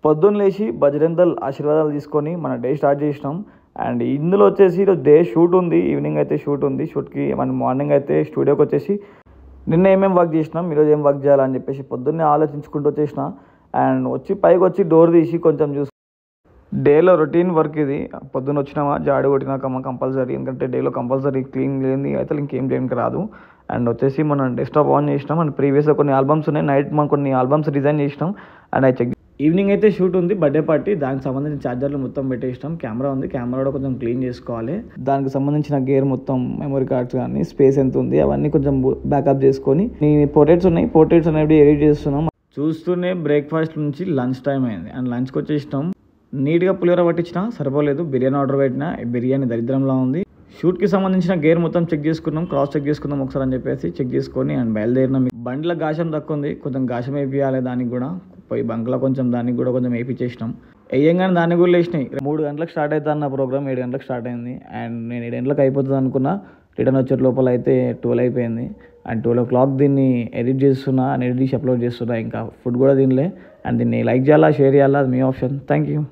పొద్దున్న లేచి బజరంగ్ దళ్ ఆశీర్వాదాలు తీసుకొని మన డే స్టార్ట్ చేసినాం. అండ్ ఇందులో వచ్చేసి ఈరోజు డే షూట్ ఉంది, ఈవినింగ్ అయితే షూట్ ఉంది. షూట్కి మన మార్నింగ్ అయితే స్టూడియోకి వచ్చేసి నిన్న ఏమేమి వర్క్ చేసినాం, ఈరోజు ఏం వర్క్ చేయాలని చెప్పేసి పొద్దున్నే ఆలోచించుకుంటూ వచ్చేసిన. అండ్ వచ్చి పైకి వచ్చి డోర్ తీసి కొంచెం చూసి డేలో రొటీన్ వర్క్ ఇది. పొద్దున్న వచ్చినామా జాడు కొట్టినాకమ్మా కంపల్సరీ, ఎందుకంటే డేలో కంపల్సరీ క్లీన్ లేని అయితే ఇంకేం చేయడానికి రాదు. అండ్ వచ్చేసి మనం డెస్క్టాప్ ఆన్ చేసినాం. అండ్ ప్రీవియస్గా కొన్ని ఆల్బమ్స్ ఉన్నాయి, నైట్ మనం కొన్ని ఆల్బమ్స్ డిజైన్ చేసినాం. అండ్ అవి చెక్. ఈవినింగ్ అయితే షూట్ ఉంది, బర్త్డే పార్టీ. దానికి సంబంధించిన ఛార్జర్లు మొత్తం పెట్టేసినాం. కెమెరా ఉంది, కెమెరా కూడా కొంచెం క్లీన్ చేసుకోవాలి. దానికి సంబంధించిన గేర్ మొత్తం, మెమరీ కార్డ్స్ కానీ స్పేస్ ఎంత ఉంది అవన్నీ కొంచెం బ్యాకప్ చేసుకొని పోర్ట్రేట్స్ ఉన్నాయి, పోర్ట్రేట్స్ అనేవి ఎడిట్ చేస్తున్నాం. చూస్తూనే బ్రేక్ఫాస్ట్ నుంచి లంచ్ టైం అయింది. అండ్ లంచ్కి వచ్చేసినాం. నీట్గా పులిహోర పట్టించిన సరిపోలేదు, బిర్యానీ ఆర్డర్ పెట్టిన, బిర్యానీ దరిద్రంలా ఉంది. షూట్కి సంబంధించిన గేర్ మొత్తం చెక్ చేసుకున్నాం, క్రాస్ చెక్ చేసుకుందాం ఒకసారి అని చెప్పేసి చెక్ చేసుకొని అండ్ బయలుదేరినాం. బండిలో గాషం తక్కువ ఉంది, కొంచెం గాషం వేపియాలి. దానికి కూడా పోయి బంక్లో కొంచెం దానికి కూడా కొంచెం వేయించేసినాం. వేయంగానే దాన్ని కూడా లేచినాయి. 3 గంటలకు స్టార్ట్ అవుతుంది అన్న ప్రోగ్రామ్, 7 గంటలకు స్టార్ట్ అయింది. అండ్ నేను 7 గంటలకు అయిపోతుంది అనుకున్నా, రిటర్న్ వచ్చే లోపల అయితే 12 అయిపోయింది. అండ్ 12 o'clock దీన్ని ఎడిట్ చేస్తున్నా, అండ్ ఎడిట్ చేసి అప్లోడ్ చేస్తున్నా. ఇంకా ఫుడ్ కూడా తినలే. అండ్ దీన్ని లైక్ చేయాలా, షేర్ చేయాలా, అది మీ ఆప్షన్. Thank you.